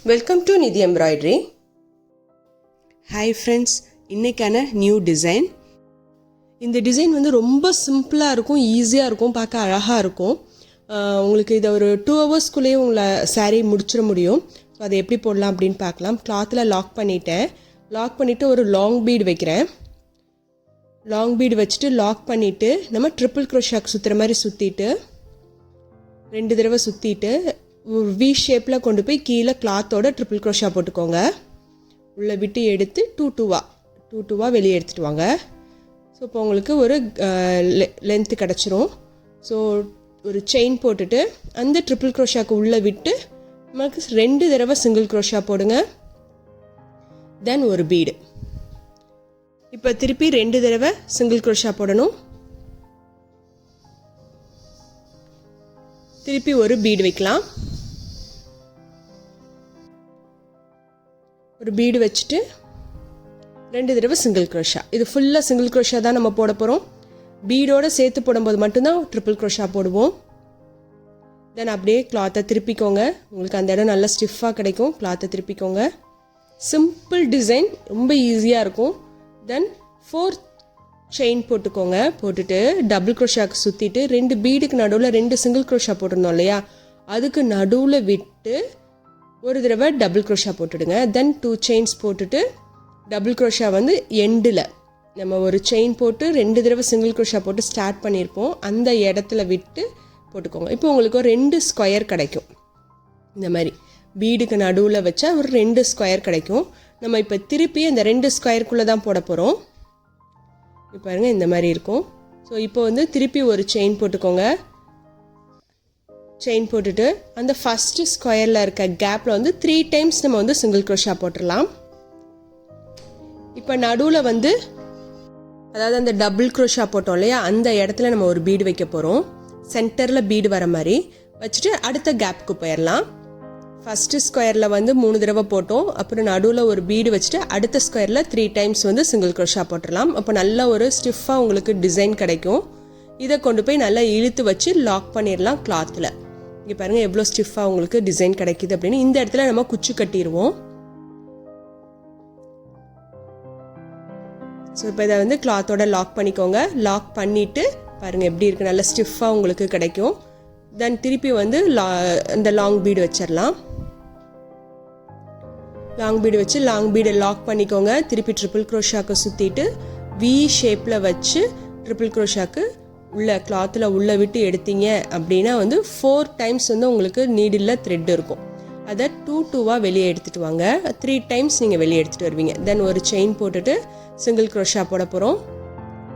Welcome to நிதி embroidery. Hi friends, இன்றைக்கான new design. இந்த டிசைன் வந்து ரொம்ப சிம்பிளாக இருக்கும், ஈஸியாக இருக்கும், பார்க்க அழகாக இருக்கும். உங்களுக்கு இதை ஒரு 2 ஹவர்ஸ்க்குள்ளேயே உங்களை saree முடிச்சிட முடியும். ஸோ அதை எப்படி போடலாம் அப்படின்னு பார்க்கலாம். கிளாத்தில் லாக் பண்ணிவிட்டு ஒரு லாங் பீடு வைக்கிறேன். லாங் பீடு வச்சுட்டு லாக் பண்ணிவிட்டு நம்ம ட்ரிபிள் க்ரோஷாக்கு சுற்றுற மாதிரி சுற்றிட்டு 2 தடவை சுற்றிட்டு வி ஷேப்பில் கொண்டு போய் கீழே கிளாத்தோட ட்ரிபிள் க்ரோஷா போட்டுக்கோங்க. உள்ளே விட்டு எடுத்து டூ டூவாக வெளியே எடுத்துகிட்டு வாங்க. ஸோ இப்போ உங்களுக்கு ஒரு லென்த்து கிடச்சிரும். ஸோ ஒரு செயின் போட்டுட்டு அந்த ட்ரிபிள் க்ரோஷாக்கு உள்ளே விட்டு நமக்கு 2 தடவை சிங்கிள் க்ரோஷா போடுங்க. தென் ஒரு பீடு. இப்போ திருப்பி 2 தடவை சிங்கிள் க்ரோஷா போடணும். திருப்பி ஒரு பீடு வைக்கலாம். ஒரு பீடு வச்சுட்டு 2 தடவை சிங்கிள் க்ரோஷா. இது ஃபுல்லாக சிங்கிள் க்ரோஷா தான் நம்ம போட போகிறோம். பீடோடு சேர்த்து போடும்போது மட்டும்தான் ட்ரிபிள் க்ரோஷா போடுவோம். தென் அப்படியே கிளாத்தை திருப்பிக்கோங்க. உங்களுக்கு அந்த இடம் நல்லா ஸ்டிஃபாக கிடைக்கும். கிளாத்தை திருப்பிக்கோங்க. சிம்பிள் டிசைன், ரொம்ப ஈஸியாக இருக்கும். தென் 4 செயின் போட்டுக்கோங்க. போட்டுட்டு டபுள் க்ரோஷாக்கு சுற்றிட்டு 2 பீடுக்கு நடுவில் 2 சிங்கிள் க்ரோஷா போட்டிருந்தோம் இல்லையா, அதுக்கு நடுவில் விட்டு ஒரு தடவை டபுள் க்ரோஷா போட்டுடுங்க. தென் 2 செயின்ஸ் போட்டுட்டு டபுள் க்ரோஷா வந்து எண்டில் நம்ம ஒரு செயின் போட்டு 2 தடவை சிங்கிள் க்ரோஷா போட்டு ஸ்டார்ட் பண்ணியிருப்போம், அந்த இடத்துல விட்டு போட்டுக்கோங்க. இப்போ உங்களுக்கு ஒரு 2 ஸ்கொயர் கிடைக்கும். இந்த மாதிரி பீடுக்கு நடுவில் வச்சா ஒரு 2 ஸ்கொயர் கிடைக்கும். நம்ம இப்போ திருப்பி அந்த 2 ஸ்கொயருக்குள்ளே தான் போட போகிறோம். இப்போ பாருங்கள், இந்த மாதிரி இருக்கும். ஸோ இப்போ வந்து திருப்பி ஒரு செயின் போட்டுக்கோங்க. செயின் போட்டுட்டு அந்த ஃபஸ்ட்டு ஸ்கொயரில் இருக்க கேப்பில் வந்து 3 டைம்ஸ் நம்ம வந்து சிங்கிள் க்ரோஷா போட்டுடலாம். இப்போ நடுவில் வந்து அதாவது அந்த டபுள் க்ரோஷா போட்டோம் இல்லையா, அந்த இடத்துல நம்ம ஒரு பீடு வைக்க போகிறோம். சென்டரில் பீடு வர மாதிரி வச்சுட்டு அடுத்த கேப்புக்கு போயிடலாம். ஃபஸ்ட்டு ஸ்கொயரில் வந்து 3 தடவை போட்டோம். அப்புறம் நடுவில் ஒரு பீடு வச்சுட்டு அடுத்த ஸ்கொயரில் 3 டைம்ஸ் வந்து சிங்கிள் க்ரோஷா போட்டுடலாம். அப்போ நல்ல ஒரு ஸ்டிஃபாக உங்களுக்கு டிசைன் கிடைக்கும். இதை கொண்டு போய் நல்லா இழுத்து வச்சு லாக் பண்ணிடலாம் கிளாத்தில். இங்கே பாருங்கள் எவ்வளோ ஸ்டிஃபாக உங்களுக்கு டிசைன் கிடைக்கிது அப்படின்னு. இந்த இடத்துல நம்ம குச்சு கட்டிடுவோம். ஸோ இப்போ இதை வந்து கிளாத்தோட லாக் பண்ணிக்கோங்க. லாக் பண்ணிவிட்டு பாருங்கள் எப்படி இருக்குது, நல்லா ஸ்டிஃபாக உங்களுக்கு கிடைக்கும். தென் திருப்பி வந்து இந்த லாங் பீடு வச்சிடலாம். லாங் பீடு வச்சு லாங் பீடை லாக் பண்ணிக்கோங்க. திருப்பி ட்ரிபிள் க்ரோஷாக்கு சுற்றிட்டு வி ஷேப்பில் வச்சு ட்ரிபிள் க்ரோஷாக்கு உள்ள கிளாத்தில் உள்ளே விட்டு எடுத்தீங்க அப்படின்னா வந்து 4 டைம்ஸ் வந்து உங்களுக்கு நீடில் த்ரெட் இருக்கும். அதை 2 வெளியே எடுத்துகிட்டு வாங்க. 3 டைம்ஸ் நீங்கள் வெளியே எடுத்துகிட்டு வருவீங்க. தென் ஒரு செயின் போட்டுட்டு சிங்கிள் க்ரோஷா போட போகிறோம்.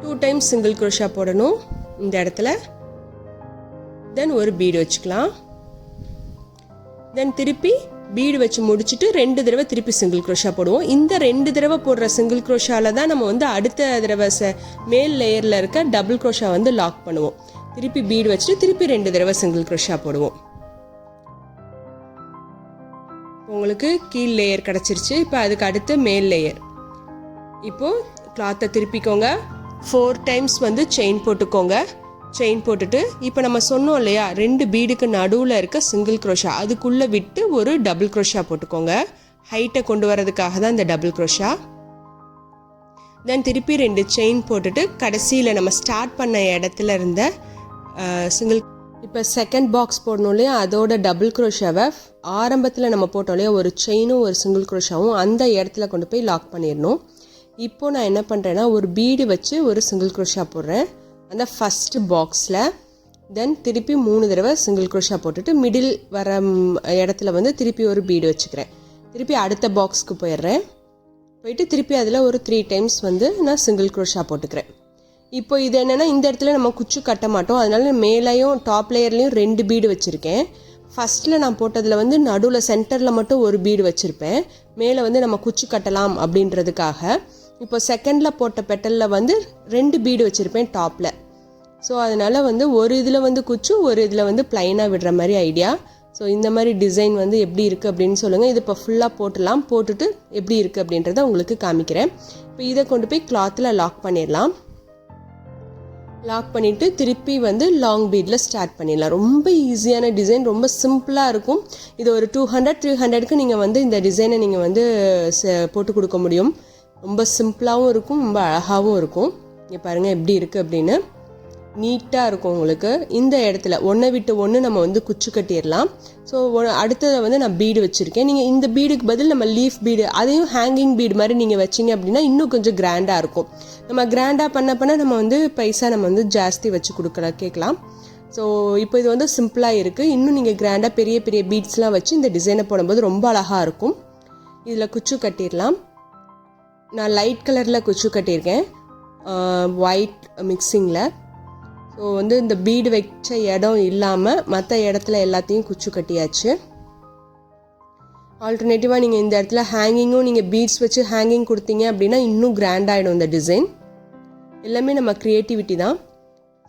2 டைம்ஸ் சிங்கிள் க்ரோஷா போடணும் இந்த இடத்துல. தென் ஒரு பீடு வச்சுக்கலாம். தென் திருப்பி பீடு வச்சு முடிச்சுட்டு 2 தடவை திருப்பி சிங்கிள் க்ரோஷா போடுவோம். இந்த 2 தடவை போடுற சிங்கிள் க்ரோஷாவில் தான் நம்ம வந்து அடுத்த தடவை மேல் லேயரில் இருக்க டபுள் க்ரோஷா வந்து லாக் பண்ணுவோம். திருப்பி பீடு வச்சுட்டு திருப்பி 2 தடவை சிங்கிள் க்ரோஷா போடுவோம். உங்களுக்கு கீழ் லேயர் கிடச்சிருச்சு. இப்போ அதுக்கு அடுத்து மேல் லேயர். இப்போது கிளாத்தை திருப்பிக்கோங்க. 4 டைம்ஸ் வந்து செயின் போட்டுக்கோங்க. செயின் போட்டுட்டு இப்போ நம்ம சொன்னோம் இல்லையா, 2 பீடுக்கு நடுவில் இருக்க சிங்கிள் க்ரோஷா அதுக்குள்ளே விட்டு ஒரு டபுள் க்ரோஷா போட்டுக்கோங்க. ஹைட்டை கொண்டு வரதுக்காக தான் இந்த டபுள் க்ரோஷா. தென் திருப்பி 2 செயின் போட்டுட்டு கடைசியில் நம்ம ஸ்டார்ட் பண்ண இடத்துல இருந்த சிங்கிள் இப்போ செகண்ட் பாக்ஸ் போடணும் இல்லையா, அதோட டபுள் க்ரோஷாவை ஆரம்பத்தில் நம்ம போட்டோம் இல்லையா, ஒரு செயினும் ஒரு சிங்கிள் க்ரோஷாவும் அந்த இடத்துல கொண்டு போய் லாக் பண்ணிடணும். இப்போது நான் என்ன பண்ணுறேன்னா ஒரு பீடு வச்சு ஒரு சிங்கிள் க்ரோஷா போடுறேன் அந்த ஃபஸ்ட்டு பாக்ஸில். தென் திருப்பி 3 தடவை சிங்கிள் க்ரோஷா போட்டுட்டு மிடில் வர இடத்துல வந்து திருப்பி ஒரு பீடு வச்சுக்கிறேன். திருப்பி அடுத்த பாக்ஸ்க்கு போயிட்டு திருப்பி அதில் ஒரு 3 டைம்ஸ் வந்து நான் சிங்கிள் க்ரோஷா போட்டுக்கிறேன். இப்போ இது என்னென்னா இந்த இடத்துல நம்ம குச்சு கட்ட மாட்டோம், அதனால மேலேயும் டாப் லேயர்லேயும் 2 பீடு வச்சுருக்கேன். ஃபஸ்ட்டில் நான் போட்டதில் வந்து நடுவில் சென்டரில் மட்டும் ஒரு பீடு வச்சுருப்பேன். மேலே வந்து நம்ம குச்சு கட்டலாம் அப்படின்றதுக்காக. இப்போ செகண்டில் போட்ட பெட்டலில் வந்து 2 பீடு வச்சுருப்பேன் டாப்பில். ஸோ அதனால் வந்து ஒரு இதில் வந்து குச்சு, ஒரு இதில் வந்து ப்ளைனாக விடுற மாதிரி ஐடியா. ஸோ இந்த மாதிரி டிசைன் வந்து எப்படி இருக்குது அப்படின்னு சொல்லுங்கள். இது இப்போ ஃபுல்லாக போட்டுட்டு எப்படி இருக்குது அப்படின்றத உங்களுக்கு காமிக்கிறேன். இப்போ இதை கொண்டு போய் கிளாத்தில் லாக் பண்ணிடலாம். லாக் பண்ணிவிட்டு திருப்பி வந்து லாங் பீடில் ஸ்டார்ட் பண்ணிடலாம். ரொம்ப ஈஸியான டிசைன், ரொம்ப சிம்பிளாக இருக்கும். இது ஒரு 200-300க்கு நீங்கள் வந்து இந்த டிசைனை நீங்கள் வந்து போட்டு கொடுக்க முடியும். ரொம்ப சிம்பிளாகவும் இருக்கும், ரொம்ப அழகாகவும் இருக்கும். இங்கே பாருங்கள் எப்படி இருக்குது அப்படின்னு, நீட்டாக இருக்கும் உங்களுக்கு. இந்த இடத்துல ஒன்றை விட்டு ஒன்று நம்ம வந்து குச்சு கட்டிடலாம். ஸோ அடுத்ததை வந்து நான் பீடு வச்சுருக்கேன். நீங்கள் இந்த பீடுக்கு பதில் நம்ம லீஃப் பீடு, அதையும் ஹேங்கிங் பீடு மாதிரி நீங்கள் வச்சிங்க அப்படின்னா இன்னும் கொஞ்சம் கிராண்டாக இருக்கும். நம்ம கிராண்டாக பண்ண நம்ம வந்து பைசா நம்ம வந்து ஜாஸ்தி வச்சு கேட்கலாம். ஸோ இப்போ இது வந்து சிம்பிளாக இருக்குது. இன்னும் நீங்கள் கிராண்டாக பெரிய பெரிய பீட்ஸ்லாம் வச்சு இந்த டிசைனை போடும்போது ரொம்ப அழகாக இருக்கும். இதில் குச்சு கட்டிடலாம். நான் லைட் கலரில் குச்சு கட்டியிருக்கேன், ஒயிட் மிக்சிங்கில். ஸோ வந்து இந்த பீடு வச்ச இடம் இல்லாமல் மற்ற இடத்துல எல்லாத்தையும் குச்சு கட்டியாச்சு. ஆல்டர்னேட்டிவாக நீங்கள் இந்த இடத்துல ஹேங்கிங்கும் நீங்கள் பீட்ஸ் வச்சு ஹேங்கிங் கொடுத்தீங்க அப்படின்னா இன்னும் கிராண்டாகிடும் இந்த டிசைன். எல்லாமே நம்ம க்ரியேட்டிவிட்டி தான்.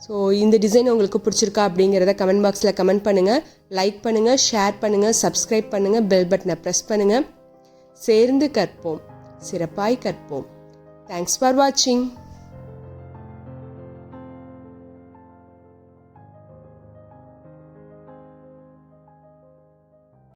ஸோ இந்த டிசைன் உங்களுக்கு பிடிச்சிருக்கா அப்படிங்கிறத கமெண்ட் பாக்ஸில் கமெண்ட் பண்ணுங்கள், லைக் பண்ணுங்கள், ஷேர் பண்ணுங்கள், சப்ஸ்கிரைப் பண்ணுங்கள், பெல் பட்டனை ப்ரெஸ் பண்ணுங்கள். சேர்ந்து கற்போம், சிறப்பாய் கற்போம். தேங்க்ஸ் ஃபார் வாட்சிங்.